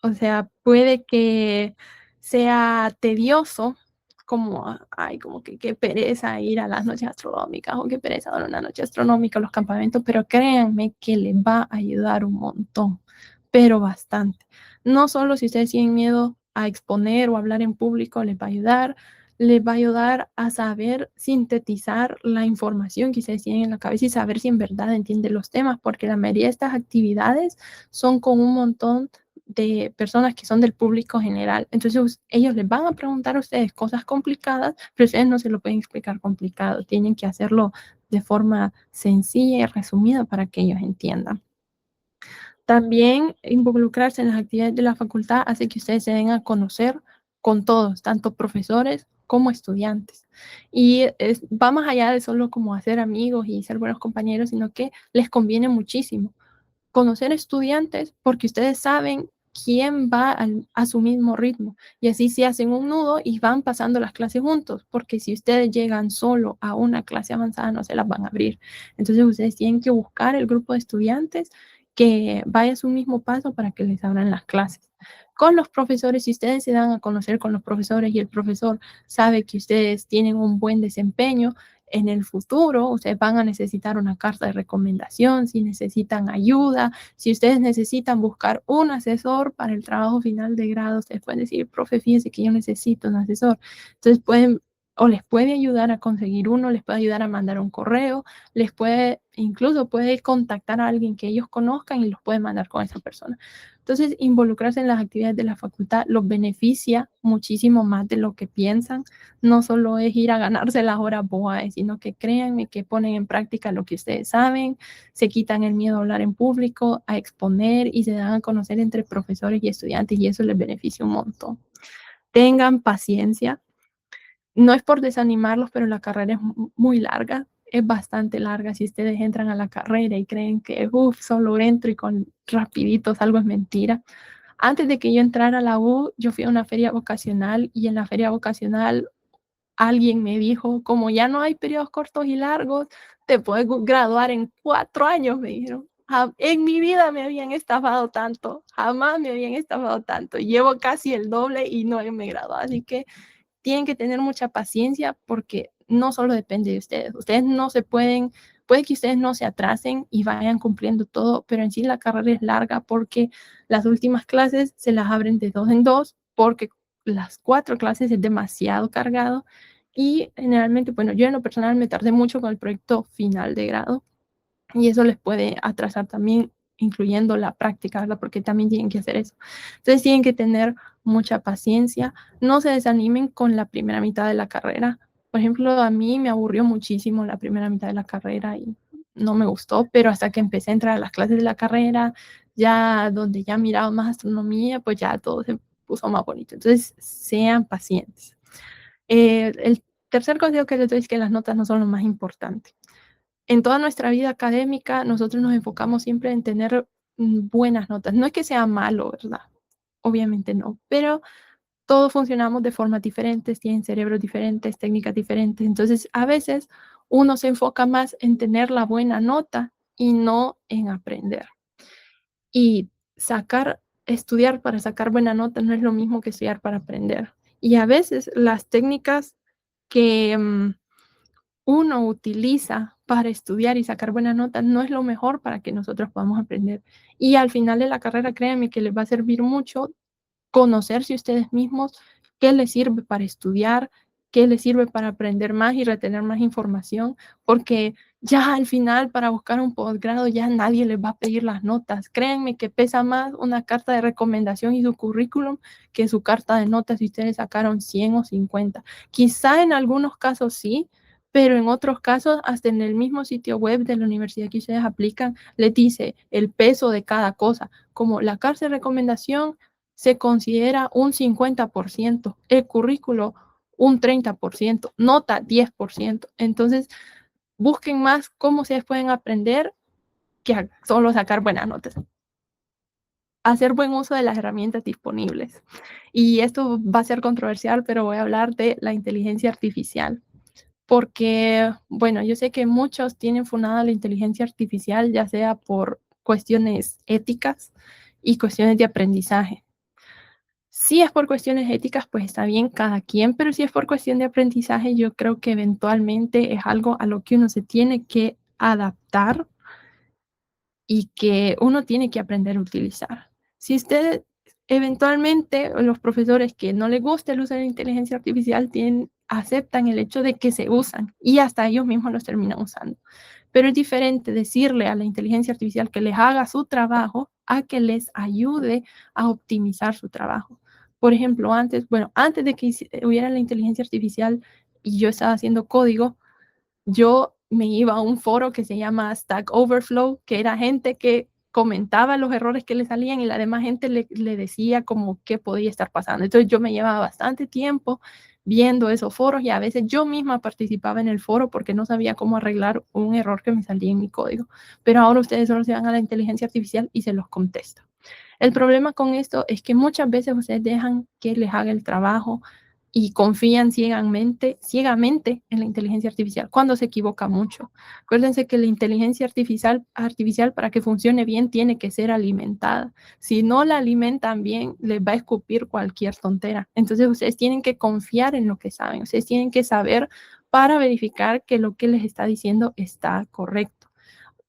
Speaker 2: O sea, puede que sea tedioso, como, ay, como que qué pereza ir a las noches astronómicas o qué pereza dar una noche astronómica a los campamentos, pero créanme que les va a ayudar un montón, pero bastante. No solo si ustedes tienen miedo a exponer o hablar en público, les va a ayudar a saber sintetizar la información que ustedes tienen en la cabeza y saber si en verdad entienden los temas, porque la mayoría de estas actividades son con un montón de personas que son del público general. Entonces ellos les van a preguntar a ustedes cosas complicadas, pero ustedes no se lo pueden explicar complicado. Tienen que hacerlo de forma sencilla y resumida para que ellos entiendan. También involucrarse en las actividades de la facultad hace que ustedes se den a conocer con todos, tanto profesores como estudiantes. Y va más allá de solo como hacer amigos y ser buenos compañeros, sino que les conviene muchísimo conocer estudiantes porque ustedes saben quién va a su mismo ritmo y así se hacen un nudo y van pasando las clases juntos, porque si ustedes llegan solo a una clase avanzada no se las van a abrir. Entonces ustedes tienen que buscar el grupo de estudiantes que vaya a su mismo paso para que les abran las clases. Con los profesores, si ustedes se dan a conocer con los profesores y el profesor sabe que ustedes tienen un buen desempeño, en el futuro ustedes van a necesitar una carta de recomendación, si necesitan ayuda, si ustedes necesitan buscar un asesor para el trabajo final de grado, ustedes pueden decir, profe, fíjese que yo necesito un asesor. Entonces pueden o les puede ayudar a conseguir uno, les puede ayudar a mandar un correo, incluso puede contactar a alguien que ellos conozcan y los puede mandar con esa persona. Entonces, involucrarse en las actividades de la facultad los beneficia muchísimo más de lo que piensan. No solo es ir a ganarse las horas boas, sino que créanme que ponen en práctica lo que ustedes saben, se quitan el miedo a hablar en público, a exponer y se dan a conocer entre profesores y estudiantes y eso les beneficia un montón. Tengan paciencia. No es por desanimarlos, pero la carrera es muy larga, es bastante larga. Si ustedes entran a la carrera y creen que, solo entro y con rapidito salgo, es mentira. Antes de que yo entrara a la U, yo fui a una feria vocacional y en la feria vocacional alguien me dijo, como ya no hay periodos cortos y largos, te puedes graduar en 4 años, me dijeron. En mi vida me habían estafado tanto, jamás me habían estafado tanto. Llevo casi el doble y no me he graduado, así que tienen que tener mucha paciencia porque no solo depende de ustedes. Ustedes no se puede que ustedes no se atrasen y vayan cumpliendo todo, pero en sí la carrera es larga porque las últimas clases se las abren de 2 en 2 porque las 4 clases es demasiado cargado y generalmente, bueno, yo en lo personal me tardé mucho con el proyecto final de grado y eso les puede atrasar también, incluyendo la práctica, ¿verdad? Porque también tienen que hacer eso. Entonces tienen que tener mucha paciencia, no se desanimen con la primera mitad de la carrera. Por ejemplo, a mí me aburrió muchísimo la primera mitad de la carrera y no me gustó, pero hasta que empecé a entrar a las clases de la carrera, ya donde ya miraba más astronomía, pues ya todo se puso más bonito. Entonces, sean pacientes. El tercer consejo que les doy es que las notas no son lo más importante. En toda nuestra vida académica, nosotros nos enfocamos siempre en tener buenas notas. No es que sea malo, ¿verdad? Obviamente no, pero todos funcionamos de formas diferentes, tienen cerebros diferentes, técnicas diferentes. Entonces, a veces uno se enfoca más en tener la buena nota y no en aprender. Y estudiar para sacar buena nota no es lo mismo que estudiar para aprender. Y a veces las técnicas que uno utiliza para estudiar y sacar buenas notas no es lo mejor para que nosotros podamos aprender. Y al final de la carrera, créanme que les va a servir mucho conocerse ustedes mismos, qué les sirve para estudiar, qué les sirve para aprender más y retener más información, porque ya al final para buscar un posgrado ya nadie les va a pedir las notas. Créanme que pesa más una carta de recomendación y su currículum que su carta de notas si ustedes sacaron 100 o 50. Quizá en algunos casos sí, pero en otros casos, hasta en el mismo sitio web de la universidad que ustedes aplican, les dice el peso de cada cosa, como la carta de recomendación se considera un 50%, el currículo un 30%, nota 10%. Entonces, busquen más cómo ustedes pueden aprender que solo sacar buenas notas. Hacer buen uso de las herramientas disponibles. Y esto va a ser controversial, pero voy a hablar de la inteligencia artificial. Porque, bueno, yo sé que muchos tienen fundada la inteligencia artificial, ya sea por cuestiones éticas y cuestiones de aprendizaje. Si es por cuestiones éticas, pues está bien cada quien, pero si es por cuestión de aprendizaje, yo creo que eventualmente es algo a lo que uno se tiene que adaptar y que uno tiene que aprender a utilizar. Si usted eventualmente los profesores que no les gusta el uso de la inteligencia artificial aceptan el hecho de que se usan y hasta ellos mismos los terminan usando. Pero es diferente decirle a la inteligencia artificial que les haga su trabajo a que les ayude a optimizar su trabajo. Por ejemplo, antes de que hubiera la inteligencia artificial y yo estaba haciendo código, yo me iba a un foro que se llama Stack Overflow, que era gente que comentaba los errores que le salían y la demás gente le decía como qué podía estar pasando. Entonces yo me llevaba bastante tiempo viendo esos foros y a veces yo misma participaba en el foro porque no sabía cómo arreglar un error que me salía en mi código. Pero ahora ustedes solo se van a la inteligencia artificial y se los contesta. El problema con esto es que muchas veces ustedes dejan que les haga el trabajo y confían ciegamente en la inteligencia artificial cuando se equivoca mucho. Acuérdense que la inteligencia artificial para que funcione bien tiene que ser alimentada. Si no la alimentan bien, les va a escupir cualquier tontera. Entonces ustedes tienen que confiar en lo que saben. Ustedes tienen que saber para verificar que lo que les está diciendo está correcto.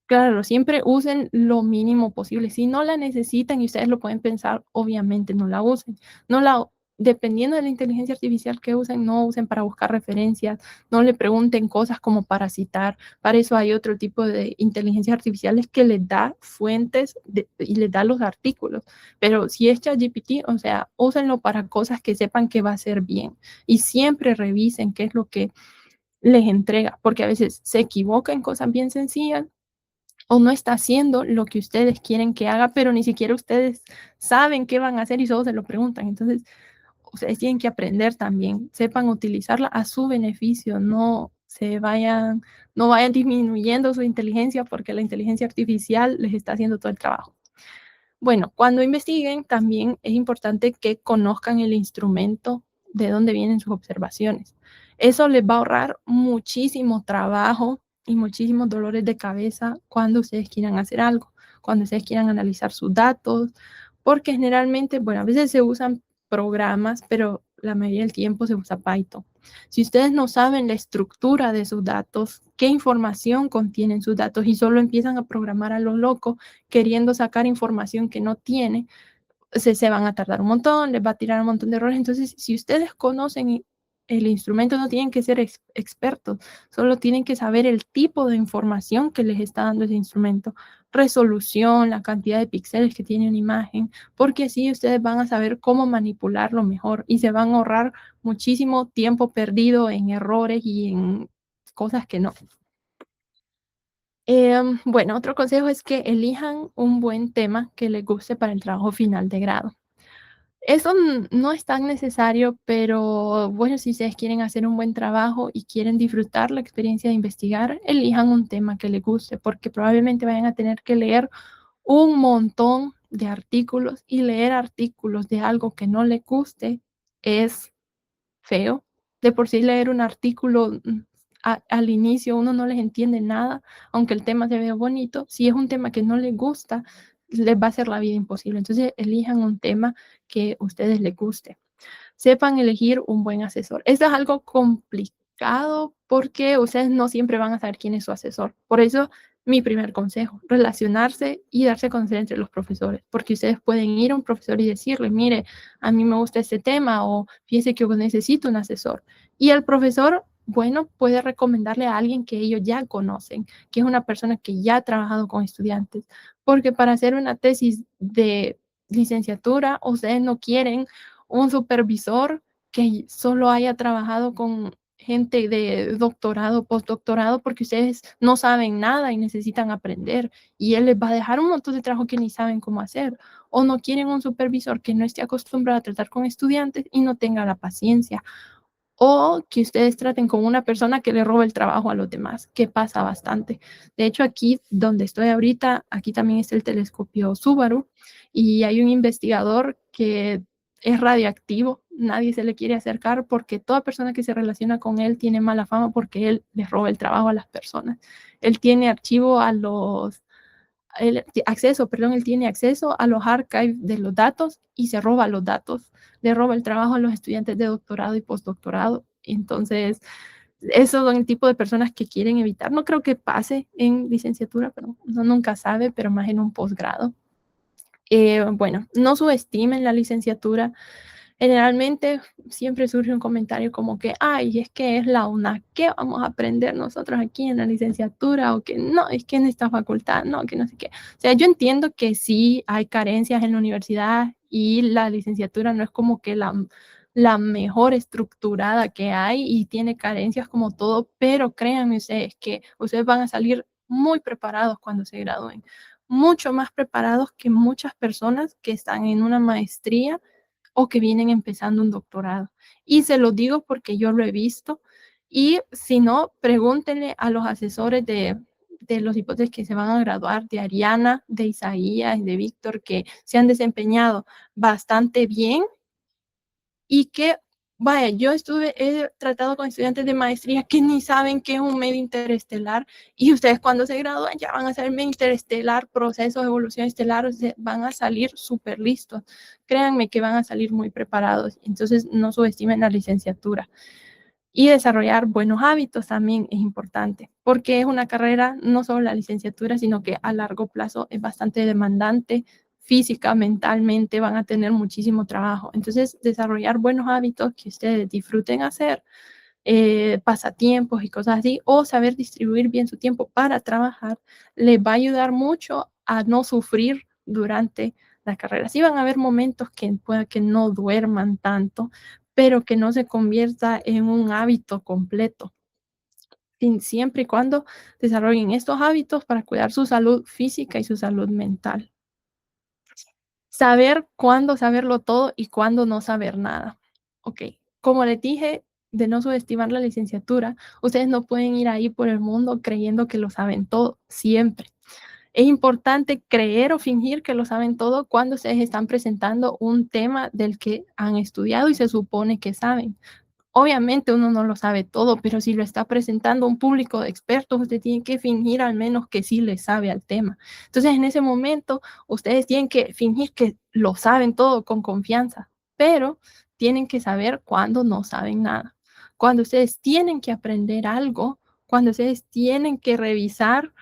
Speaker 2: Claro, siempre usen lo mínimo posible. Si no la necesitan y ustedes lo pueden pensar, obviamente no la usen. Dependiendo de la inteligencia artificial que usen, no usen para buscar referencias, no le pregunten cosas como para citar. Para eso hay otro tipo de inteligencias artificiales que les da fuentes y les da los artículos. Pero si es ChatGPT, o sea, úsenlo para cosas que sepan que va a ser bien. Y siempre revisen qué es lo que les entrega, porque a veces se equivoca en cosas bien sencillas o no está haciendo lo que ustedes quieren que haga, pero ni siquiera ustedes saben qué van a hacer y solo se lo preguntan. Entonces, ustedes tienen que aprender también, sepan utilizarla a su beneficio, no vayan disminuyendo su inteligencia porque la inteligencia artificial les está haciendo todo el trabajo. Bueno, cuando investiguen, también es importante que conozcan el instrumento de dónde vienen sus observaciones. Eso les va a ahorrar muchísimo trabajo y muchísimos dolores de cabeza cuando ustedes quieran hacer algo, cuando ustedes quieran analizar sus datos, porque generalmente, bueno, a veces se usan programas, pero la mayoría del tiempo se usa Python. Si ustedes no saben la estructura de sus datos, qué información contienen sus datos y solo empiezan a programar a lo loco, queriendo sacar información que no tiene, se van a tardar un montón, les va a tirar un montón de errores. Entonces, si ustedes conocen el instrumento, no tienen que ser expertos, solo tienen que saber el tipo de información que les está dando ese instrumento, resolución, la cantidad de píxeles que tiene una imagen, porque así ustedes van a saber cómo manipularlo mejor y se van a ahorrar muchísimo tiempo perdido en errores y en cosas que no. Bueno, otro consejo es que elijan un buen tema que les guste para el trabajo final de grado. Eso no es tan necesario, pero bueno, si ustedes quieren hacer un buen trabajo y quieren disfrutar la experiencia de investigar, elijan un tema que les guste, porque probablemente vayan a tener que leer un montón de artículos y leer artículos de algo que no les guste es feo. De por sí leer un artículo al inicio uno no les entiende nada, aunque el tema se vea bonito. Si es un tema que no les gusta, les va a hacer la vida imposible. Entonces, elijan un tema que a ustedes les guste. Sepan elegir un buen asesor. Esto es algo complicado porque ustedes no siempre van a saber quién es su asesor. Por eso, mi primer consejo, relacionarse y darse a conocer entre los profesores, porque ustedes pueden ir a un profesor y decirle, mire, a mí me gusta este tema o fíjese que yo necesito un asesor. Y el profesor, bueno, puede recomendarle a alguien que ellos ya conocen, que es una persona que ya ha trabajado con estudiantes, porque para hacer una tesis de licenciatura, ustedes no quieren un supervisor que solo haya trabajado con gente de doctorado, postdoctorado, porque ustedes no saben nada y necesitan aprender y él les va a dejar un montón de trabajo que ni saben cómo hacer. O no quieren un supervisor que no esté acostumbrado a tratar con estudiantes y no tenga la paciencia. O que ustedes traten con una persona que le roba el trabajo a los demás, que pasa bastante. De hecho, aquí donde estoy ahorita, aquí también está el telescopio Subaru y hay un investigador que es radioactivo, nadie se le quiere acercar porque toda persona que se relaciona con él tiene mala fama porque él les roba el trabajo a las personas. Él tiene archivo a los él tiene acceso a los archives de los datos y se roba los datos, le roba el trabajo a los estudiantes de doctorado y postdoctorado. Entonces, esos son el tipo de personas que quieren evitar. No creo que pase en licenciatura, pero uno nunca sabe, pero más en un posgrado. Bueno, no subestimen la licenciatura. Generalmente siempre surge un comentario como que, ay, es que es la UNA, ¿qué vamos a aprender nosotros aquí en la licenciatura? O que no, es que en esta facultad, no, que no sé qué. O sea, yo entiendo que sí hay carencias en la universidad y la licenciatura no es como que la mejor estructurada que hay y tiene carencias como todo, pero créanme ustedes que ustedes van a salir muy preparados cuando se gradúen, mucho más preparados que muchas personas que están en una maestría o que vienen empezando un doctorado. Y se lo digo porque yo lo he visto. Y si no, pregúntenle a los asesores de los hipótesis que se van a graduar, de Ariana, de Isaías, de Víctor, que se han desempeñado bastante bien y que, vaya, he tratado con estudiantes de maestría que ni saben qué es un medio interestelar y ustedes cuando se gradúan ya van a saber medio interestelar, procesos de evolución estelar, o sea, van a salir súper listos. Créanme que van a salir muy preparados, entonces no subestimen la licenciatura. Y desarrollar buenos hábitos también es importante, porque es una carrera, no solo la licenciatura, sino que a largo plazo es bastante demandante, física, mentalmente, van a tener muchísimo trabajo. Entonces, desarrollar buenos hábitos que ustedes disfruten hacer, pasatiempos y cosas así, o saber distribuir bien su tiempo para trabajar, les va a ayudar mucho a no sufrir durante la carrera. Sí van a haber momentos que pueda que no duerman tanto, pero que no se convierta en un hábito completo, siempre y cuando desarrollen estos hábitos para cuidar su salud física y su salud mental. Saber cuándo saberlo todo y cuándo no saber nada. Ok, como les dije, de no subestimar la licenciatura, ustedes no pueden ir ahí por el mundo creyendo que lo saben todo, siempre. Es importante creer o fingir que lo saben todo cuando ustedes están presentando un tema del que han estudiado y se supone que saben. Obviamente uno no lo sabe todo, pero si lo está presentando un público de expertos, usted tiene que fingir al menos que sí le sabe al tema. Entonces, en ese momento, ustedes tienen que fingir que lo saben todo con confianza, pero tienen que saber cuando no saben nada. Cuando ustedes tienen que aprender algo, cuando ustedes tienen que revisar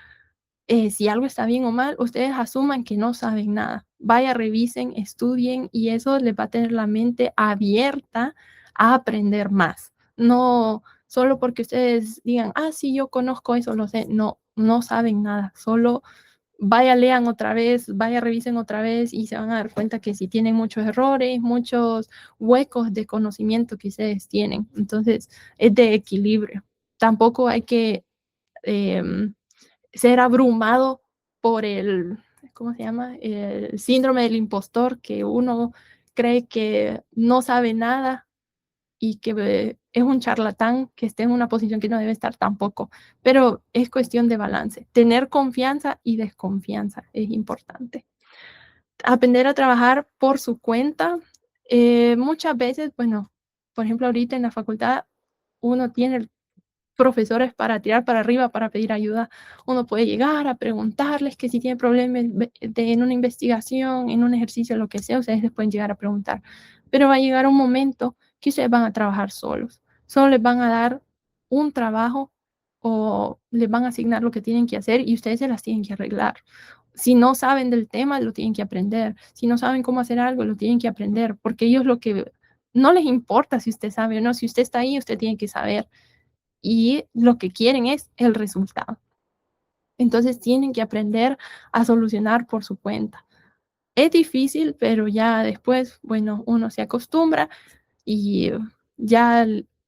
Speaker 2: si algo está bien o mal, ustedes asuman que no saben nada. Vaya, revisen, estudien y eso les va a tener la mente abierta a aprender más. No solo porque ustedes digan, ah, sí, yo conozco eso, lo sé. No, no saben nada. Solo vaya, lean otra vez, vaya, revisen otra vez y se van a dar cuenta que si tienen muchos errores, muchos huecos de conocimiento que ustedes tienen. Entonces, es de equilibrio. Tampoco hay que ser abrumado por ¿cómo se llama? El síndrome del impostor, que uno cree que no sabe nada y que es un charlatán que esté en una posición que no debe estar tampoco. Pero es cuestión de balance. Tener confianza y desconfianza es importante. Aprender a trabajar por su cuenta. Muchas veces, bueno, por ejemplo, ahorita en la facultad uno tiene profesores para tirar para arriba, para pedir ayuda. Uno puede llegar a preguntarles que si tiene problemas en una investigación, en un ejercicio, lo que sea, ustedes les pueden llegar a preguntar. Pero va a llegar un momento que ustedes van a trabajar solos. Solo les van a dar un trabajo o les van a asignar lo que tienen que hacer y ustedes se las tienen que arreglar. Si no saben del tema, lo tienen que aprender. Si no saben cómo hacer algo, lo tienen que aprender, porque ellos lo que no les importa si usted sabe o no, si usted está ahí, usted tiene que saber. Y lo que quieren es el resultado. Entonces tienen que aprender a solucionar por su cuenta. Es difícil, pero ya después, bueno, uno se acostumbra y ya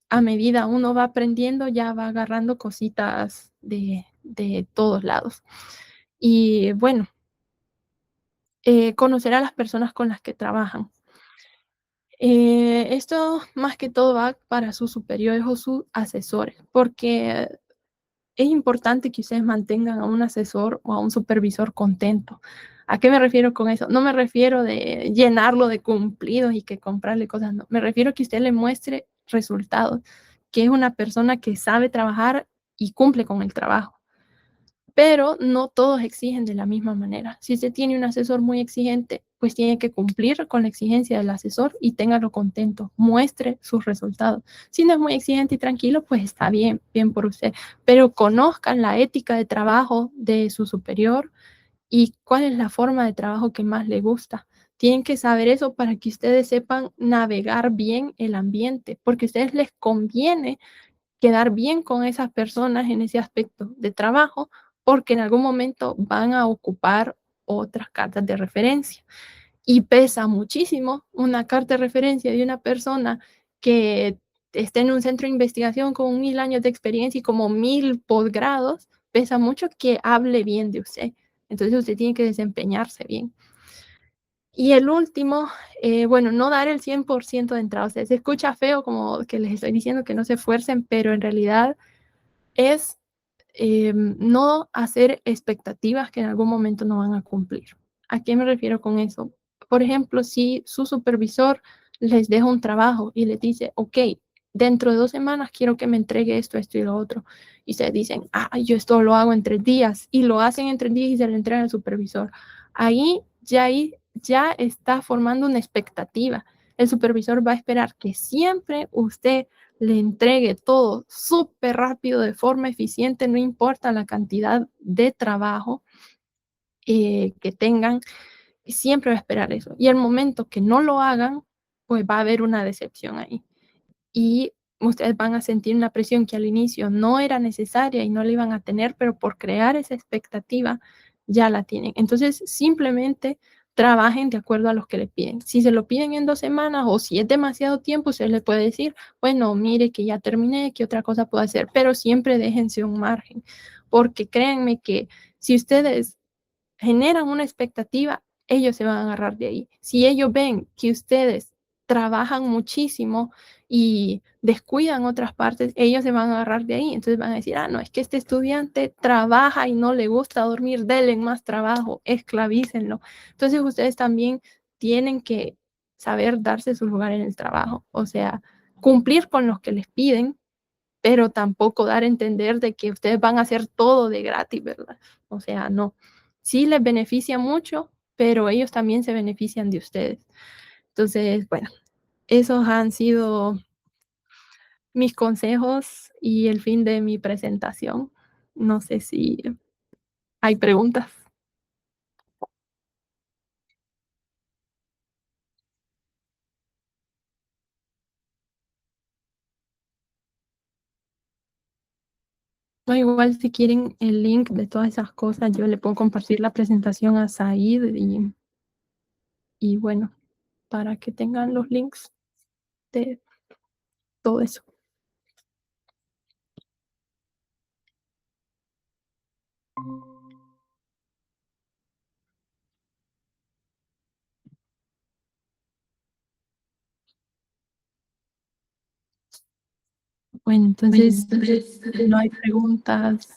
Speaker 2: a medida uno va aprendiendo, ya va agarrando cositas de todos lados. Y bueno, conocer a las personas con las que trabajan. Esto más que todo va para sus superiores o sus asesores, porque es importante que ustedes mantengan a un asesor o a un supervisor contento. ¿A qué me refiero con eso? No me refiero de llenarlo de cumplidos y que comprarle cosas, no. Me refiero a que usted le muestre resultados, que es una persona que sabe trabajar y cumple con el trabajo. Pero no todos exigen de la misma manera. Si usted tiene un asesor muy exigente, pues tiene que cumplir con la exigencia del asesor y téngalo contento, muestre sus resultados. Si no es muy exigente y tranquilo, pues está bien, bien por usted, pero conozcan la ética de trabajo de su superior y cuál es la forma de trabajo que más le gusta. Tienen que saber eso para que ustedes sepan navegar bien el ambiente, porque a ustedes les conviene quedar bien con esas personas en ese aspecto de trabajo, porque en algún momento van a ocupar otras cartas de referencia. Y pesa muchísimo una carta de referencia de una persona que esté en un centro de investigación con 1000 años de experiencia y como 1000 posgrados, pesa mucho que hable bien de usted. Entonces usted tiene que desempeñarse bien. Y el último, bueno, no dar el 100% de entrada. O sea, se escucha feo como que les estoy diciendo que no se esfuercen, pero en realidad es no hacer expectativas que en algún momento no van a cumplir. ¿A qué me refiero con eso? Por ejemplo, si su supervisor les deja un trabajo y les dice, ok, dentro de 2 semanas quiero que me entregue esto, esto y lo otro, y se dicen, ah, yo esto lo hago en 3 días, y lo hacen en 3 días y se lo entregan al supervisor. Ahí ya está formando una expectativa. El supervisor va a esperar que siempre usted le entregue todo súper rápido, de forma eficiente, no importa la cantidad de trabajo que tengan, siempre va a esperar eso. Y el momento que no lo hagan, pues va a haber una decepción ahí. Y ustedes van a sentir una presión que al inicio no era necesaria y no la iban a tener, pero por crear esa expectativa ya la tienen. Entonces, simplemente trabajen de acuerdo a los que le piden. Si se lo piden en 2 semanas o si es demasiado tiempo, se les puede decir, bueno, mire que ya terminé, ¿qué otra cosa puedo hacer? Pero siempre déjense un margen, porque créanme que si ustedes generan una expectativa, ellos se van a agarrar de ahí. Si ellos ven que ustedes trabajan muchísimo y descuidan otras partes, ellos se van a agarrar de ahí. Entonces van a decir, ah, no, es que este estudiante trabaja y no le gusta dormir, denle más trabajo, esclavícenlo. Entonces ustedes también tienen que saber darse su lugar en el trabajo, o sea, cumplir con los que les piden, pero tampoco dar a entender de que ustedes van a hacer todo de gratis, ¿verdad? O sea, no. Sí les beneficia mucho, pero ellos también se benefician de ustedes. Entonces, bueno, esos han sido mis consejos y el fin de mi presentación. No sé si hay preguntas. No, igual si quieren el link de todas esas cosas, yo le puedo compartir la presentación a Said y bueno, para que tengan los links de todo eso. Bueno, entonces no hay preguntas.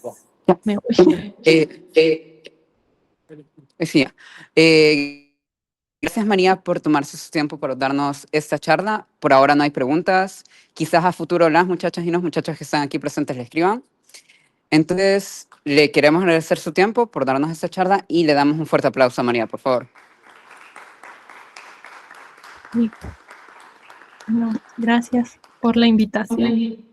Speaker 1: Ya.
Speaker 2: Me voy.
Speaker 1: Sí. Gracias, María, por tomarse su tiempo por darnos esta charla. Por ahora no hay preguntas. Quizás a futuro las muchachas y los muchachos que están aquí presentes le escriban. Entonces, le queremos agradecer su tiempo por darnos esta charla y le damos un fuerte aplauso a María, por favor.
Speaker 2: No, gracias por la invitación.